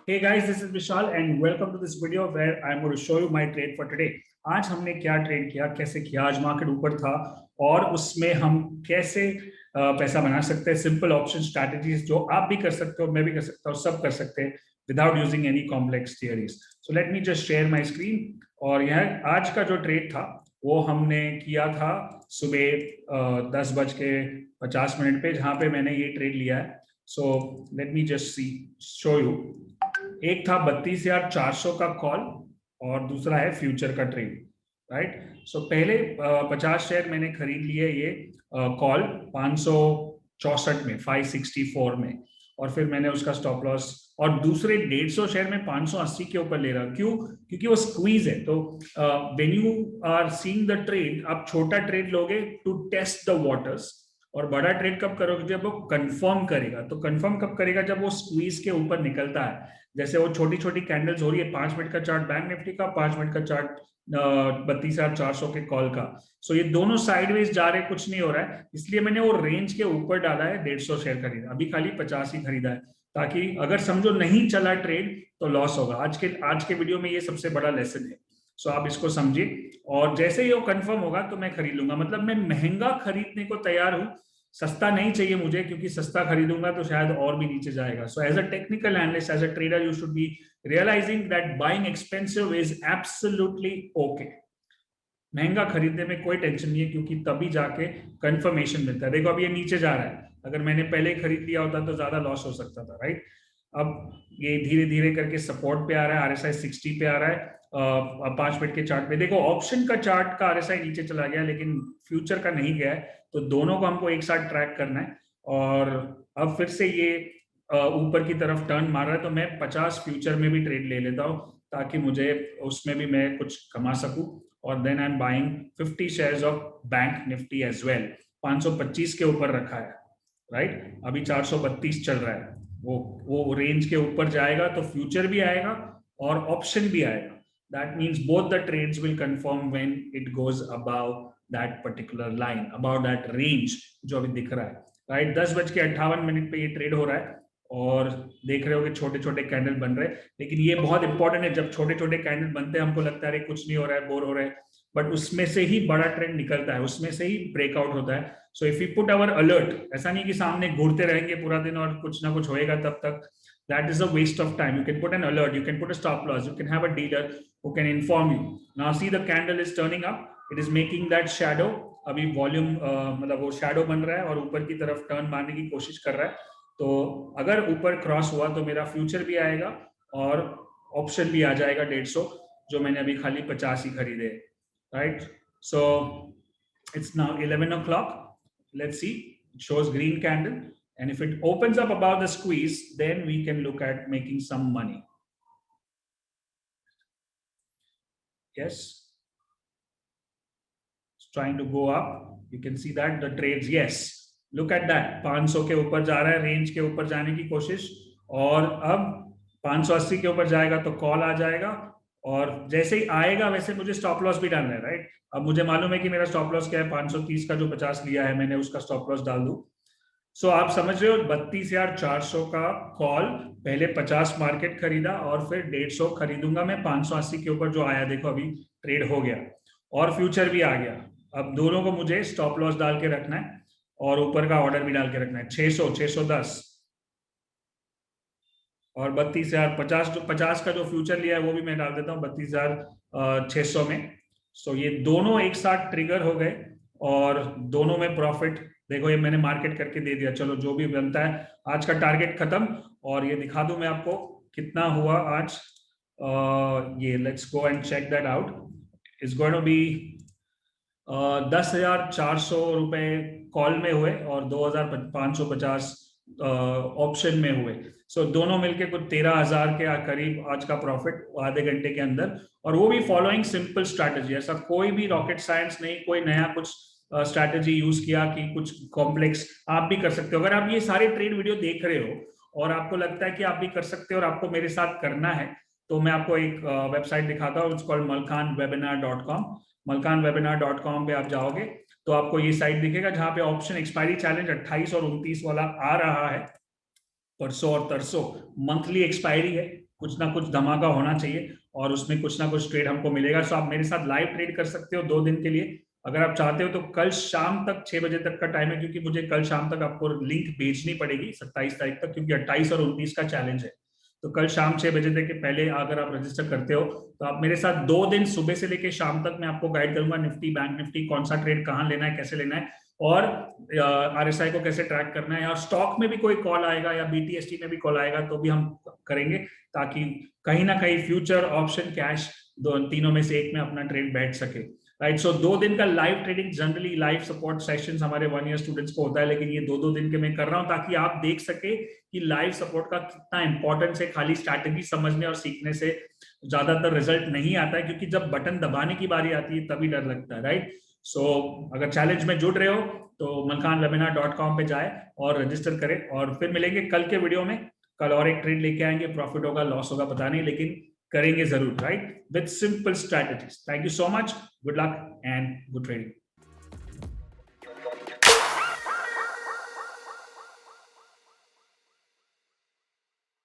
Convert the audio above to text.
Hey guys, this is Vishal and welcome to this video where I'm going to show you my trade for today. आज हमने क्या trade किया, कैसे किया, आज मार्केट ऊपर था और उसमें हम कैसे पैसा बना सकते हैं। सिंपल ऑप्शन स्ट्रैटेजीज जो आप भी कर सकते हो, मैं भी कर सकता हूँ, सब कर सकते हैं without using any complex theories. So let me just share my screen. और यह आज का जो ट्रेड था वो हमने किया था सुबह 10:50 पे, जहां पे मैंने ये ट्रेड लिया है। So let me just show you. एक था 32,400 का कॉल और दूसरा है फ्यूचर का ट्रेड, राइट। सो पहले 50 शेयर मैंने खरीद लिए ये कॉल 564 में, 564 में, और फिर मैंने उसका स्टॉप लॉस, और दूसरे 150 शेयर में 580 के ऊपर ले रहा। क्यों? क्योंकि वो स्क्वीज है। तो when you are seeing the trade, आप छोटा ट्रेड लोगे टू टेस्ट द वाटर्स, और बड़ा ट्रेड कब करोगे? जब वो कंफर्म करेगा। तो कंफर्म कब करेगा? जब वो स्क्वीज के ऊपर निकलता है। जैसे वो छोटी छोटी कैंडल्स हो रही है, 5 मिनट का चार्ट बैंक निफ्टी का, 5 मिनट का चार्ट 32,400 के कॉल का। सो ये दोनों साइडवेज जा रहे, कुछ नहीं हो रहा है, इसलिए मैंने वो रेंज के ऊपर डाला है। 150 शेयर खरीदा, अभी खाली 50 ही खरीदा है, ताकि अगर समझो नहीं चला ट्रेड तो लॉस होगा। आज के वीडियो में ये सबसे बड़ा लेसन है। सो आप इसको समझिए, और जैसे ही वो कंफर्म होगा तो मैं खरीद लूंगा। मतलब मैं महंगा खरीदने को तैयार हूं, सस्ता नहीं चाहिए मुझे, क्योंकि सस्ता खरीदूंगा तो शायद और भी नीचे जाएगा। So as a technical analyst, as a trader, you should be realising that buying expensive is absolutely okay. महंगा खरीदने में कोई टेंशन नहीं है, क्योंकि तभी जाके कंफर्मेशन मिलता है। देखो अब ये नीचे जा रहा है, अगर मैंने पहले ही खरीद लिया होता तो ज्यादा लॉस हो सकता था, राइट। अब ये धीरे धीरे करके सपोर्ट पे आ रहा है, आरएसआई 60 पे आ रहा है। 5 मिनट के चार्ट पे देखो, ऑप्शन का चार्ट का आरएसआई नीचे चला गया, लेकिन फ्यूचर का नहीं गया है। तो दोनों को हमको एक साथ ट्रैक करना है। और अब फिर से ये ऊपर की तरफ टर्न मार रहा है, तो मैं 50 फ्यूचर में भी ट्रेड ले लेता हूँ, ताकि मुझे उसमें भी मैं कुछ कमा सकूं। और then I am buying 50 shares of bank Nifty as well. 525 के ऊपर रखा है, राइट। अभी 432 चल रहा है। वो रेंज के ऊपर जाएगा तो फ्यूचर भी आएगा और ऑप्शन भी आएगा। That means both the trades will confirm when it goes above that particular line, about that range जो अभी दिख रहा है, राइट। 10:58 पे ये ट्रेड हो रहा है, और देख रहे हो कि छोटे छोटे कैंडल बन रहे हैं। लेकिन ये बहुत इंपॉर्टेंट है, जब छोटे छोटे कैंडल बनते हैं हमको लगता है कुछ नहीं हो रहा है, बोर हो रहा है, बट उसमें से ही बड़ा ट्रेंड निकलता है, उसमें से ही ब्रेकआउट होता है। So if you put our alert, ऐसा नहीं कि सामने घूरते रहेंगे पूरा दिन और कुछ ना कुछ होएगा तब तक, that is a waste of time. You can put an alert, you can put a stop loss, you can have a dealer who can inform you. Now see, the candle is turning up, it is making that shadow. अभी volume मतलब वो shadow बन रहा है और ऊपर की तरफ टर्न मारने की कोशिश कर रहा है। तो अगर ऊपर क्रॉस हुआ तो मेरा फ्यूचर भी आएगा और ऑप्शन भी आ जाएगा 150, जो मैंने अभी खाली 50 ही खरीदे, right. So it's now 11 o'clock. Let's see, it shows green candle, and if it opens up above the squeeze, then we can look at making some money. Yes, it's trying to go up. You can see that the trades, yes, look at that, 500 के ऊपर जा रहा है, range के ऊपर जाने की कोशिश, और अब 580 के ऊपर जाएगा तो कॉल आ जाएगा, और जैसे ही आएगा वैसे मुझे स्टॉप लॉस भी डालना है, राइट। अब मुझे मालूम है कि मेरा स्टॉप लॉस क्या है, 530 का जो 50 लिया है मैंने, उसका स्टॉप लॉस डाल दूं। सो आप समझ रहे हो, 32,400 का कॉल, पहले 50 मार्केट खरीदा और फिर 150 खरीदूंगा मैं 580 के ऊपर जो आया। देखो अभी ट्रेड हो गया और फ्यूचर भी आ गया। अब दोनों को मुझे स्टॉप लॉस डाल के रखना है और ऊपर का ऑर्डर भी डाल के रखना है। 600, 610 और 32,050, जो 50 का जो फ्यूचर लिया है वो भी मैं डाल देता हूँ 32,600 में। सो ये दोनों एक साथ ट्रिगर हो गए और दोनों में प्रॉफिट। देखो ये मैंने मार्केट करके दे दिया। चलो जो भी बनता है, आज का टारगेट खत्म। और ये दिखा दूं मैं आपको कितना हुआ आज। ये let's go and check that out. Is going to be 10,400 रुपए कॉल में हुए और 2,550 ऑप्शन में हुए। सो दोनों मिलके कुछ 13,000 के करीब आज का प्रॉफिट आधे घंटे के अंदर, और वो भी फॉलोइंग सिंपल स्ट्रैटेजी। ऐसा कोई भी रॉकेट साइंस नहीं, कोई नया कुछ स्ट्रैटेजी यूज किया कि कुछ कॉम्प्लेक्स। आप भी कर सकते हो। अगर आप ये सारे ट्रेड वीडियो देख रहे हो और आपको लगता है कि आप भी कर सकते हो और आपको मेरे साथ करना है, तो मैं आपको एक वेबसाइट दिखाता हूँ, इट्स कॉल्ड malkhanwebinar.com। malkhanwebinar.com पे आप जाओगे तो आपको ये साइट दिखेगा, जहां पे ऑप्शन एक्सपायरी चैलेंज 28 और 29 वाला आ रहा है। परसों और तरसों मंथली एक्सपायरी है, कुछ ना कुछ धमाका होना चाहिए और उसमें कुछ ना कुछ ट्रेड हमको मिलेगा। सो आप मेरे साथ लाइव ट्रेड कर सकते हो 2 दिन के लिए अगर आप चाहते हो तो। कल शाम तक 6 बजे तक का टाइम है, क्योंकि मुझे कल शाम तक आपको लिंक भेजनी पड़ेगी 27 तारीख तक, क्योंकि 28 और 29 का चैलेंज है। तो कल शाम 6 बजे तक के पहले अगर आप रजिस्टर करते हो तो आप मेरे साथ 2 दिन सुबह से लेकर शाम तक मैं आपको गाइड करूंगा, निफ्टी बैंक निफ्टी कौन सा ट्रेड कहाँ लेना है, कैसे लेना है, और आरएसआई को कैसे ट्रैक करना है, और स्टॉक में भी कोई कॉल आएगा या बीटीएसटी में भी कॉल आएगा तो भी हम करेंगे, ताकि कहीं ना कहीं फ्यूचर ऑप्शन कैश तीनों में से एक में अपना ट्रेड बैठ सके। राइट, सो 2 दिन का live trading, generally live support sessions हमारे 1 ईयर स्टूडेंट्स को होता है, लेकिन ये 2-2 दिन के मैं कर रहा हूं ताकि आप देख सके कि लाइव सपोर्ट का कितना इंपॉर्टेंस है। खाली स्ट्रैटेजी समझने और सीखने से ज्यादातर रिजल्ट नहीं आता है, क्योंकि जब बटन दबाने की बारी आती है तभी डर लगता है। राइट, सो अगर चैलेंज में जुड़ रहे हो तो malkhanwebinar.com पे जाए और रजिस्टर करें, और फिर मिलेंगे कल के वीडियो में। कल और एक ट्रेड लेके आएंगे, प्रॉफिट होगा लॉस होगा पता नहीं, लेकिन करेंगे जरूर, right, with simple strategies. Thank you so much, good luck and good trading.